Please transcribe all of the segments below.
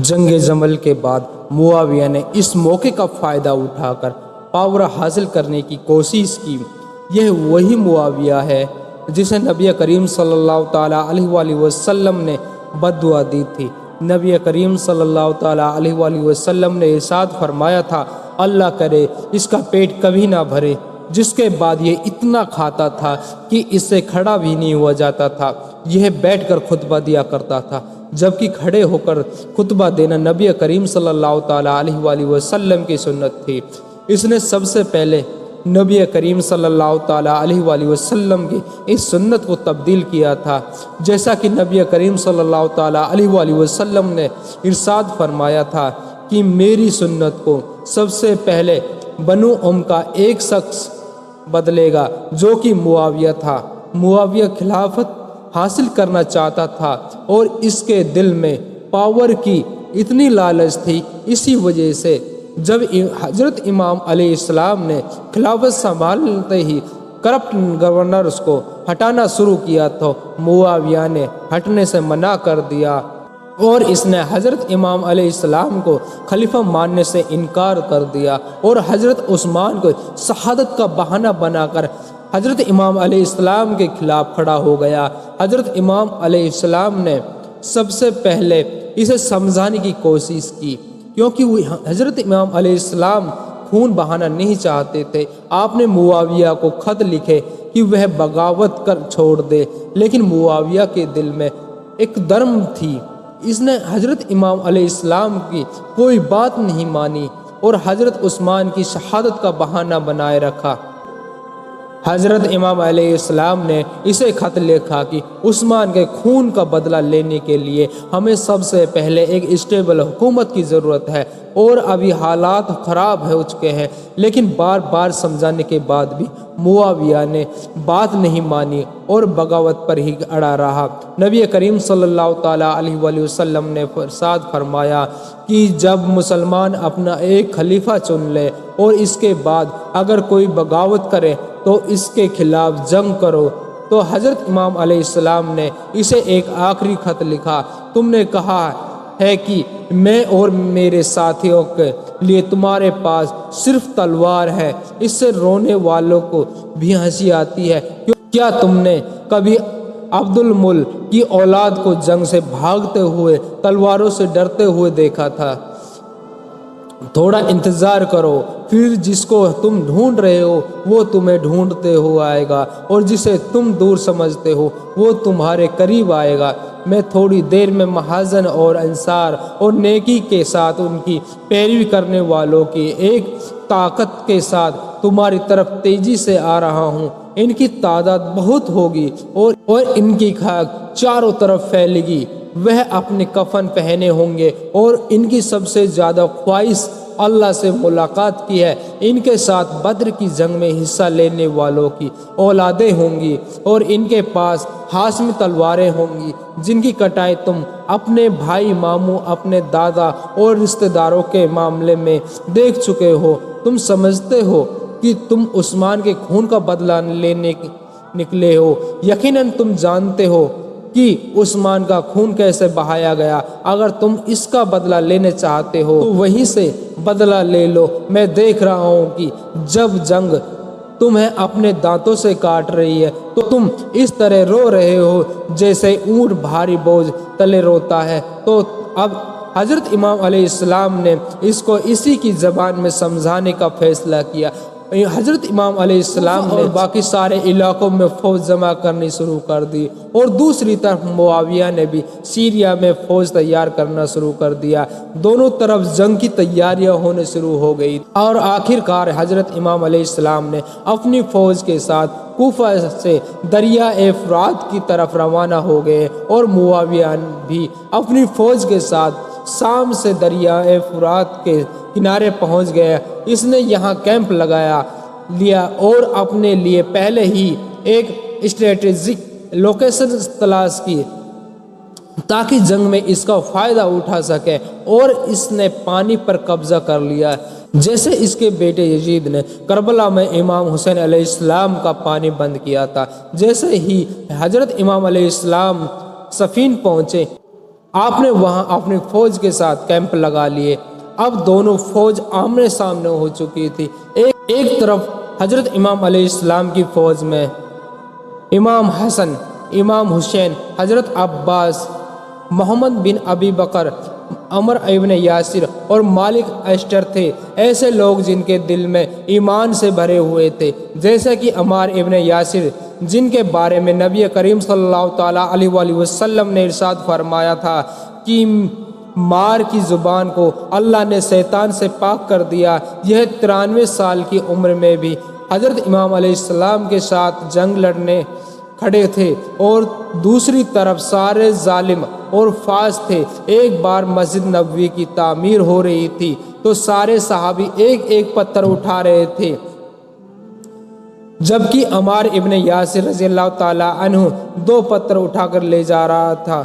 جنگ جمل کے بعد معاویہ نے اس موقع کا فائدہ اٹھا کر پاور حاصل کرنے کی کوشش کی۔ یہ وہی معاویہ ہے جسے نبی کریم صلی اللہ تعالیٰ علیہ وآلہ وسلم نے بد دعا دی تھی۔ نبی کریم صلی اللہ تعالیٰ علیہ وآلہ وسلم نے ارشاد فرمایا تھا، اللہ کرے اس کا پیٹ کبھی نہ بھرے، جس کے بعد یہ اتنا کھاتا تھا کہ اس سے کھڑا بھی نہیں ہوا جاتا تھا۔ یہ بیٹھ کر خطبہ دیا کرتا تھا، جبکہ کھڑے ہو کر خطبہ دینا نبی کریم صلی اللہ تعالیٰ علیہ وآلہ وسلم کی سنت تھی۔ اس نے سب سے پہلے نبی کریم صلی اللہ تعالیٰ علیہ وآلہ وسلم کی اس سنت کو تبدیل کیا تھا، جیسا کہ نبی کریم صلی اللہ تعالیٰ علیہ وآلہ وسلم نے ارشاد فرمایا تھا کہ میری سنت کو سب سے پہلے بنو کا ایک شخص بدلے گا، جو کہ معاویہ تھا۔ معاویہ خلافت حاصل کرنا چاہتا تھا اور اس کے دل میں پاور کی اتنی لالچ تھی، اسی وجہ سے جب حضرت امام علیہ السلام نے خلافت سنبھالتے ہی کرپٹ گورنرز کو ہٹانا شروع کیا تو معاویہ نے ہٹنے سے منع کر دیا اور اس نے حضرت امام علیہ السلام کو خلیفہ ماننے سے انکار کر دیا اور حضرت عثمان کو شہادت کا بہانہ بنا کر حضرت امام علیہ السلام کے خلاف کھڑا ہو گیا۔ حضرت امام علیہ السلام نے سب سے پہلے اسے سمجھانے کی کوشش کی، کیونکہ وہ حضرت امام علیہ السلام خون بہانا نہیں چاہتے تھے۔ آپ نے معاویہ کو خط لکھے کہ وہ بغاوت کر چھوڑ دے، لیکن معاویہ کے دل میں ایک درم تھی، اس نے حضرت امام علیہ السلام کی کوئی بات نہیں مانی اور حضرت عثمان کی شہادت کا بہانہ بنائے رکھا۔ حضرت امام علیہ السلام نے اسے خط لکھا کہ عثمان کے خون کا بدلہ لینے کے لیے ہمیں سب سے پہلے ایک اسٹیبل حکومت کی ضرورت ہے اور ابھی حالات خراب ہو چکے ہیں، لیکن بار بار سمجھانے کے بعد بھی معاویہ نے بات نہیں مانی اور بغاوت پر ہی اڑا رہا۔ نبی کریم صلی اللہ تعالیٰ علیہ وآلہ وسلم نے ارشاد فرمایا کہ جب مسلمان اپنا ایک خلیفہ چن لے اور اس کے بعد اگر کوئی بغاوت کرے تو اس کے خلاف جنگ کرو، تو حضرت امام علیہ السلام نے اسے ایک آخری خط لکھا، تم نے کہا ہے کہ میں اور میرے ساتھیوں کے لیے تمہارے پاس صرف تلوار ہے، اس سے رونے والوں کو بھی ہنسی آتی ہے۔ کیا تم نے کبھی عبد الملک کی اولاد کو جنگ سے بھاگتے ہوئے تلواروں سے ڈرتے ہوئے دیکھا تھا؟ تھوڑا انتظار کرو، پھر جس کو تم ڈھونڈ رہے ہو وہ تمہیں ڈھونڈتے ہوئے آئے گا اور جسے تم دور سمجھتے ہو وہ تمہارے قریب آئے گا۔ میں تھوڑی دیر میں محاذن اور انصار اور نیکی کے ساتھ ان کی پیروی کرنے والوں کی ایک طاقت کے ساتھ تمہاری طرف تیزی سے آ رہا ہوں۔ ان کی تعداد بہت ہوگی اور ان کی خاک چاروں طرف پھیلے گی۔ وہ اپنے کفن پہنے ہوں گے اور ان کی سب سے زیادہ خواہش اللہ سے ملاقات کی ہے۔ ان کے ساتھ بدر کی جنگ میں حصہ لینے والوں کی اولادیں ہوں گی اور ان کے پاس ہاشمی تلواریں ہوں گی، جن کی کٹائی تم اپنے بھائی، ماموں، اپنے دادا اور رشتہ داروں کے معاملے میں دیکھ چکے ہو۔ تم سمجھتے ہو کہ تم عثمان کے خون کا بدلہ لینے نکلے ہو، یقیناً تم جانتے ہو کہ عثمان کا خون کیسے بہایا گیا۔ اگر تم اس کا بدلہ لینے چاہتے ہو تو وہیں سے بدلہ لے لو۔ میں دیکھ رہا ہوں کہ جب جنگ تمہیں اپنے دانتوں سے کاٹ رہی ہے تو تم اس طرح رو رہے ہو جیسے اونٹ بھاری بوجھ تلے روتا ہے۔ تو اب حضرت امام علیہ السلام نے اس کو اسی کی زبان میں سمجھانے کا فیصلہ کیا۔ حضرت امام علیہ السلام نے باقی سارے علاقوں میں فوج جمع کرنی شروع کر دی اور دوسری طرف معاویہ نے بھی سیریا میں فوج تیار کرنا شروع کر دیا۔ دونوں طرف جنگ کی تیاریاں ہونے شروع ہو گئی اور آخر کار حضرت امام علیہ السلام نے اپنی فوج کے ساتھ کوفہ سے دریائے فرات کی طرف روانہ ہو گئے اور معاویہ بھی اپنی فوج کے ساتھ شام سے دریائے فرات کے کنارے پہنچ گئے۔ اس نے یہاں کیمپ لگایا لیا اور اپنے لیے پہلے ہی ایک اسٹریٹجک لوکیشن تلاش کی تاکہ جنگ میں اس کا فائدہ اٹھا سکے، اور اس نے پانی پر قبضہ کر لیا، جیسے اس کے بیٹے یزید نے کربلا میں امام حسین علیہ السلام کا پانی بند کیا تھا۔ جیسے ہی حضرت امام علیہ السلام صفین پہنچے آپ نے وہاں اپنی فوج کے ساتھ کیمپ لگا لیے۔ اب دونوں فوج آمنے سامنے ہو چکی تھی۔ ایک طرف حضرت امام علیہ السلام کی فوج میں امام حسن، امام حسین، حضرت عباس، محمد بن ابی بکر، عمر ابن یاسر اور مالک اشتر تھے، ایسے لوگ جن کے دل میں ایمان سے بھرے ہوئے تھے، جیسے کہ عمار ابن یاسر، جن کے بارے میں نبی کریم صلی اللہ تعالیٰ علیہ وآلہ وسلم نے ارشاد فرمایا تھا کہ مار کی زبان کو اللہ نے شیطان سے پاک کر دیا۔ یہ 93 سال کی عمر میں بھی حضرت امام علیہ السلام کے ساتھ جنگ لڑنے کھڑے تھے، اور دوسری طرف سارے ظالم اور فاسق تھے۔ ایک بار مسجد نبوی کی تعمیر ہو رہی تھی تو سارے صحابی ایک ایک پتھر اٹھا رہے تھے، جبکہ عمار ابن یاسر رضی اللہ تعالیٰ عنہ 2 پتھر اٹھا کر لے جا رہا تھا،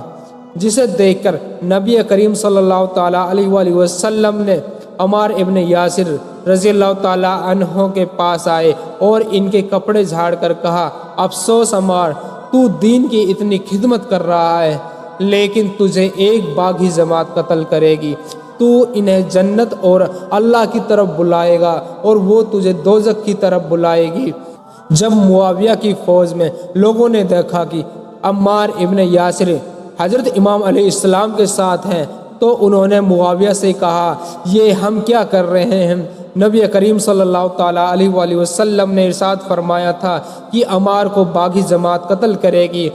جسے دیکھ کر نبی کریم صلی اللہ تعالیٰ علیہ وآلہ وسلم نے عمار ابن یاسر رضی اللہ تعالیٰ عنہ کے پاس آئے اور ان کے کپڑے جھاڑ کر کہا، افسوس عمار، تو دین کی اتنی خدمت کر رہا ہے لیکن تجھے ایک باغی جماعت قتل کرے گی۔ تو انہیں جنت اور اللہ کی طرف بلائے گا اور وہ تجھے دوزخ کی طرف بلائے گی۔ جب معاویہ کی فوج میں لوگوں نے دیکھا کہ عمار ابن یاسر حضرت امام علیہ السلام کے ساتھ ہیں تو انہوں نے معاویہ سے کہا، یہ ہم کیا کر رہے ہیں؟ نبی کریم صلی اللہ تعالیٰ علیہ وآلہ وسلم نے ارشاد فرمایا تھا کہ عمار کو باغی جماعت قتل کرے گی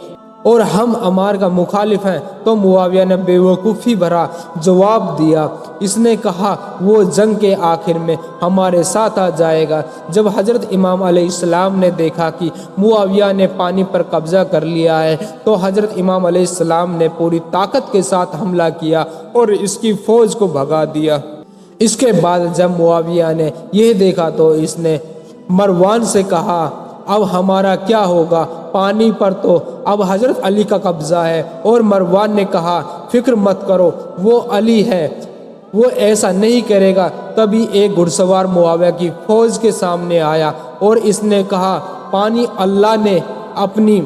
اور ہم عمار کا مخالف ہیں۔ تو معاویہ نے بے وقوفی بھرا جواب دیا، اس نے کہا وہ جنگ کے آخر میں ہمارے ساتھ آ جائے گا۔ جب حضرت امام علیہ السلام نے دیکھا کہ معاویہ نے پانی پر قبضہ کر لیا ہے تو حضرت امام علیہ السلام نے پوری طاقت کے ساتھ حملہ کیا اور اس کی فوج کو بھگا دیا۔ اس کے بعد جب معاویہ نے یہ دیکھا تو اس نے مروان سے کہا، اب ہمارا کیا ہوگا؟ پانی پر تو اب حضرت علی کا قبضہ ہے۔ اور مروان نے کہا، فکر مت کرو، وہ علی ہے، وہ ایسا نہیں کرے گا۔ تبھی ایک گھڑ سوار معاویہ کی فوج کے سامنے آیا اور اس نے کہا، پانی اللہ نے اپنی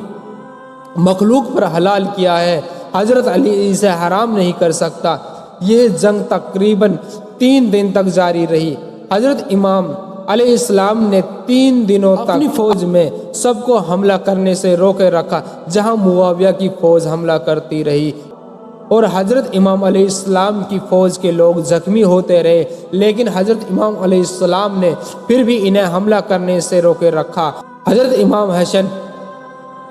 مخلوق پر حلال کیا ہے، حضرت علی اسے حرام نہیں کر سکتا۔ یہ جنگ تقریباً 3 دن تک جاری رہی۔ حضرت امام علیہ السلام نے 3 دنوں تک اپنی فوج میں سب کو حملہ کرنے سے روکے رکھا، جہاں معاویہ کی فوج حملہ کرتی رہی اور حضرت امام علیہ السلام کی فوج کے لوگ زخمی ہوتے رہے، لیکن حضرت امام علیہ السلام نے پھر بھی انہیں حملہ کرنے سے روکے رکھا۔ حضرت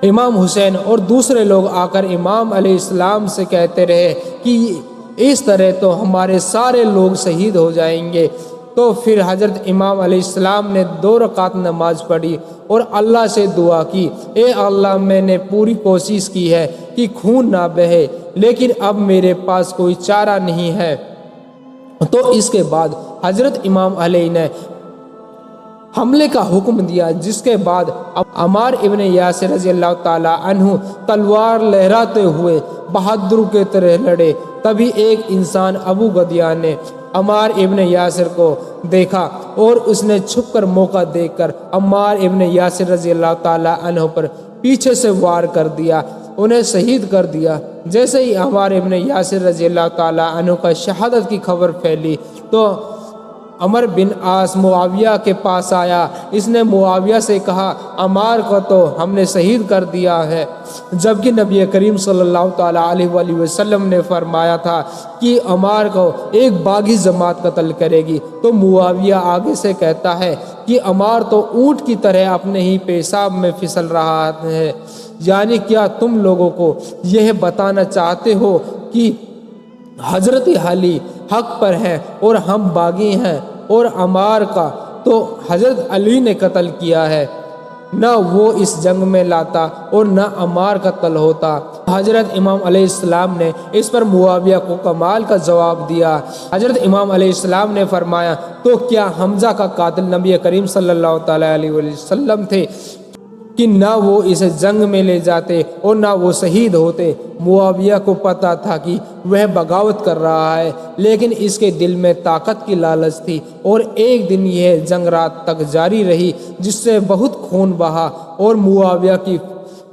امام حسین اور دوسرے لوگ آ کر امام علیہ السلام سے کہتے رہے کہ اس طرح تو ہمارے سارے لوگ شہید ہو جائیں گے۔ تو پھر حضرت امام علیہ السلام نے 2 رکعت نماز پڑھی اور اللہ سے دعا کی، اے اللہ، میں نے پوری کوشش کی ہے کہ خون نہ بہے، لیکن اب میرے پاس کوئی چارہ نہیں ہے۔ تو اس کے بعد حضرت امام علیہ نے حملے کا حکم دیا، جس کے بعد عمار ابن یاسر رضی اللہ تعالیٰ عنہ تلوار لہراتے ہوئے بہادر کی طرح لڑے۔ تبھی ایک انسان ابو غدیان نے عمار ابن یاسر کو دیکھا اور اس نے چھپ کر موقع دیکھ کر عمار ابن یاسر رضی اللہ تعالیٰ عنہ پر پیچھے سے وار کر دیا، انہیں شہید کر دیا۔ جیسے ہی عمار ابن یاسر رضی اللہ تعالیٰ عنہ کا شہادت کی خبر پھیلی تو عمر بن عاص معاویہ کے پاس آیا۔ اس نے معاویہ سے کہا، عمار کو تو ہم نے شہید کر دیا ہے، جبکہ نبی کریم صلی اللہ تعالیٰ علیہ وآلہ وسلم نے فرمایا تھا کہ عمار کو ایک باغی جماعت قتل کرے گی۔ تو معاویہ آگے سے کہتا ہے کہ عمار تو اونٹ کی طرح اپنے ہی پیشاب میں پھسل رہا ہے، یعنی کیا تم لوگوں کو یہ بتانا چاہتے ہو کہ حضرت علی حق پر ہے اور ہم باغی ہیں، اور عمار کا تو حضرت علی نے قتل کیا ہے، نہ وہ اس جنگ میں لاتا اور نہ عمار قتل ہوتا۔ حضرت امام علیہ السلام نے اس پر معاویہ کو کمال کا جواب دیا۔ حضرت امام علیہ السلام نے فرمایا، تو کیا حمزہ کا قاتل نبی کریم صلی اللہ تعالیٰ علیہ وسلم تھے کہ نہ وہ اسے جنگ میں لے جاتے اور نہ وہ شہید ہوتے؟ معاویہ کو پتا تھا کہ وہ بغاوت کر رہا ہے، لیکن اس کے دل میں طاقت کی لالچ تھی، اور ایک دن یہ جنگ رات تک جاری رہی، جس سے بہت خون بہا اور معاویہ کی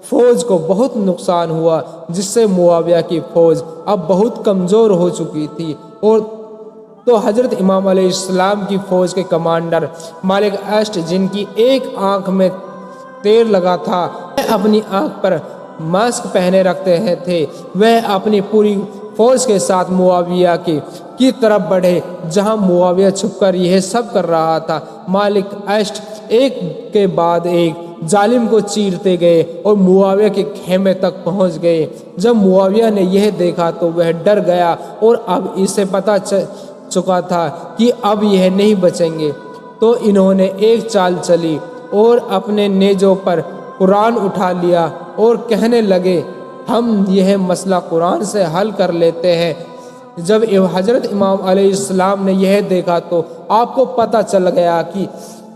فوج کو بہت نقصان ہوا، جس سے معاویہ کی فوج اب بہت کمزور ہو چکی تھی، اور تو حضرت امام علیہ السلام کی فوج کے کمانڈر مالک اشٹ، جن کی ایک آنکھ میں تیر لگا تھا، اپنی آنکھ پر ماسک پہنے رکھتے تھے، وہ اپنی پوری فوج کے ساتھ معاویہ کی طرف بڑھے، جہاں معاویہ چھپ کر یہ سب کر رہا تھا۔ مالک اشٹ ایک کے بعد ایک ظالم کو چیرتے گئے اور معاویہ کے خیمے تک پہنچ گئے۔ جب معاویہ نے یہ دیکھا تو وہ ڈر گیا، اور اب اسے پتہ چکا تھا کہ اب یہ نہیں بچیں گے، تو انہوں نے ایک چال چلی اور اپنے نیزوں پر قرآن اٹھا لیا اور کہنے لگے، ہم یہ مسئلہ قرآن سے حل کر لیتے ہیں۔ جب حضرت امام علیہ السلام نے یہ دیکھا تو آپ کو پتہ چل گیا کہ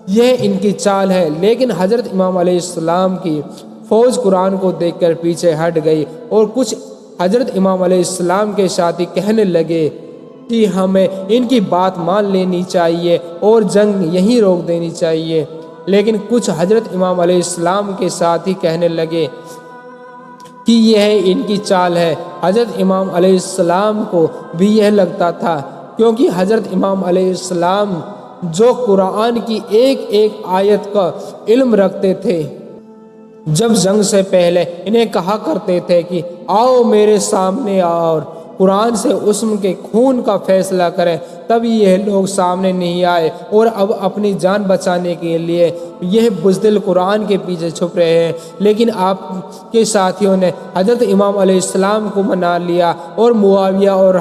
یہ ان کی چال ہے، لیکن حضرت امام علیہ السلام کی فوج قرآن کو دیکھ کر پیچھے ہٹ گئی، اور کچھ حضرت امام علیہ السلام کے ساتھی کہنے لگے کہ ہمیں ان کی بات مان لینی چاہیے اور جنگ یہیں روک دینی چاہیے، لیکن کچھ حضرت امام علیہ السلام کے ساتھی کہنے لگے کہ یہ ان کی چال ہے۔ حضرت امام علیہ السلام کو بھی یہ لگتا تھا، کیونکہ حضرت امام علیہ السلام جو قرآن کی ایک ایک آیت کا علم رکھتے تھے، جب جنگ سے پہلے انہیں کہا کرتے تھے کہ آؤ میرے سامنے اور قرآن سے عصمت کے خون کا فیصلہ کریں، تب یہ لوگ سامنے نہیں آئے، اور اب اپنی جان بچانے کے لیے یہ بزدل قرآن کے پیچھے چھپ رہے ہیں۔ لیکن آپ کے ساتھیوں نے حضرت امام علیہ السلام کو منا لیا، اور معاویہ اور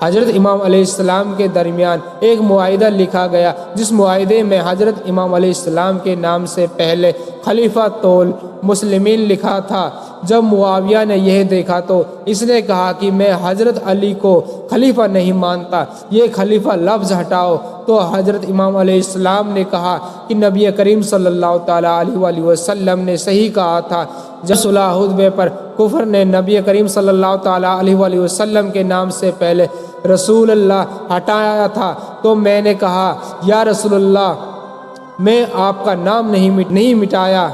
حضرت امام علیہ السلام کے درمیان ایک معاہدہ لکھا گیا، جس معاہدے میں حضرت امام علیہ السلام کے نام سے پہلے خلیفہ طول مسلمین لکھا تھا۔ جب معاویہ نے یہ دیکھا تو اس نے کہا کہ میں حضرت علی کو خلیفہ نہیں مانتا، یہ خلیفہ لفظ ہٹاؤ۔ تو حضرت امام علیہ السلام نے کہا کہ نبی کریم صلی اللہ تعالیٰ علیہ وآلہ وسلم نے صحیح کہا تھا۔ جب صلح حدیبیہ پر کفر نے نبی کریم صلی اللہ تعالیٰ علیہ وآلہ وسلم کے نام سے پہلے رسول اللہ ہٹایا تھا، تو میں نے کہا یا رسول اللہ، میں آپ کا نام نہیں مٹایا۔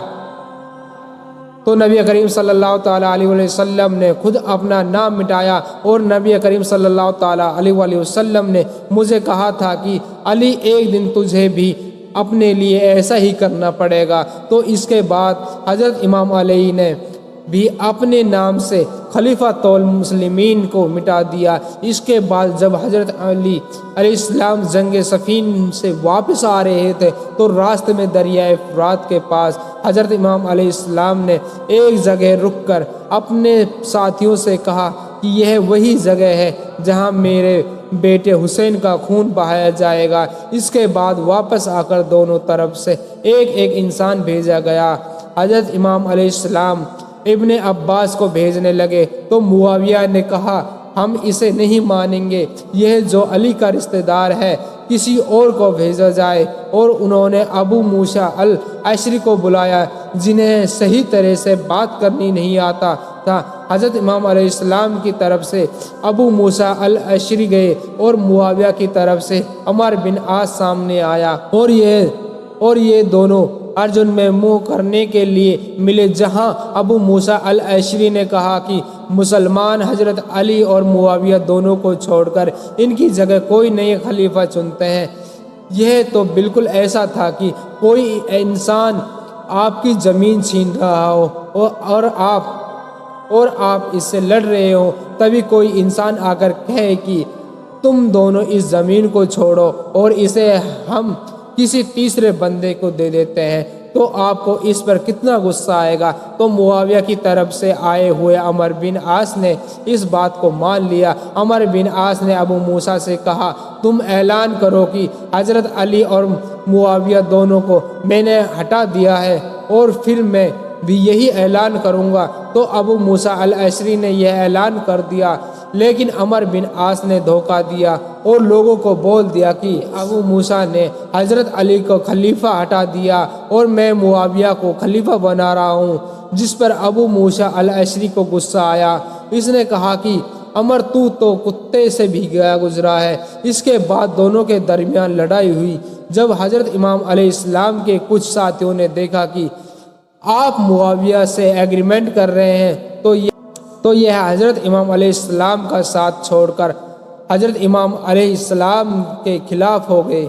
تو نبی کریم صلی اللہ تعالیٰ علیہ وسلم نے خود اپنا نام مٹایا، اور نبی کریم صلی اللہ تعالیٰ علیہ وسلم نے مجھے کہا تھا کہ علی ایک دن تجھے بھی اپنے لیے ایسا ہی کرنا پڑے گا۔ تو اس کے بعد حضرت امام علی نے بھی اپنے نام سے خلیفہ طول مسلمین کو مٹا دیا۔ اس کے بعد جب حضرت علی علیہ السلام جنگ صفین سے واپس آ رہے تھے تو راستے میں دریائے فرات کے پاس حضرت امام علیہ السلام نے ایک جگہ رک کر اپنے ساتھیوں سے کہا کہ یہ وہی جگہ ہے جہاں میرے بیٹے حسین کا خون بہایا جائے گا۔ اس کے بعد واپس آ کر دونوں طرف سے ایک ایک انسان بھیجا گیا۔ حضرت امام علیہ السلام ابن عباس کو بھیجنے لگے تو معاویہ نے کہا ہم اسے نہیں مانیں گے، یہ جو علی کا رشتہ دار ہے کسی اور کو بھیجا جائے، اور انہوں نے ابو موسیٰ الاشعری کو بلایا جنہیں صحیح طرح سے بات کرنی نہیں آتا تھا۔ حضرت امام علیہ السلام کی طرف سے ابو موسیٰ الاشعری گئے اور معاویہ کی طرف سے عمر بن عاص سامنے آیا، اور یہ دونوں ارجن میں منہ کرنے کے لیے ملے، جہاں ابو موسیٰ الاشعری نے کہا کہ مسلمان حضرت علی اور معاویہ دونوں کو چھوڑ کر ان کی جگہ کوئی نئے خلیفہ چنتے ہیں۔ یہ تو بالکل ایسا تھا کہ کوئی انسان آپ کی زمین چھین رہا ہو اور آپ اس سے لڑ رہے ہو، تبھی کوئی انسان آ کر کہے کہ تم دونوں اس زمین کو چھوڑو اور اسے ہم کسی تیسرے بندے کو دے دیتے ہیں، تو آپ کو اس پر کتنا غصہ آئے گا۔ تو معاویہ کی طرف سے آئے ہوئے عمر بن عاص نے اس بات کو مان لیا۔ عمر بن عاص نے ابو موسیٰ سے کہا تم اعلان کرو کہ حضرت علی اور معاویہ دونوں کو میں نے ہٹا دیا ہے، اور پھر میں بھی یہی اعلان کروں گا۔ تو ابو موسیٰ الاشعری نے یہ اعلان کر دیا، لیکن عمر بن عاص نے دھوکہ دیا اور لوگوں کو بول دیا کہ ابو موسیٰ نے حضرت علی کو خلیفہ ہٹا دیا اور میں معاویہ کو خلیفہ بنا رہا ہوں، جس پر ابو موسیٰ الاشعری کو غصہ آیا۔ اس نے کہا کہ عمر تو کتے سے بھی گیا گزرا ہے۔ اس کے بعد دونوں کے درمیان لڑائی ہوئی۔ جب حضرت امام علیہ السلام کے کچھ ساتھیوں نے دیکھا کہ آپ معاویہ سے ایگریمنٹ کر رہے ہیں تو یہ حضرت امام علیہ السلام کا ساتھ چھوڑ کر حضرت امام علیہ السلام کے خلاف ہو گئے۔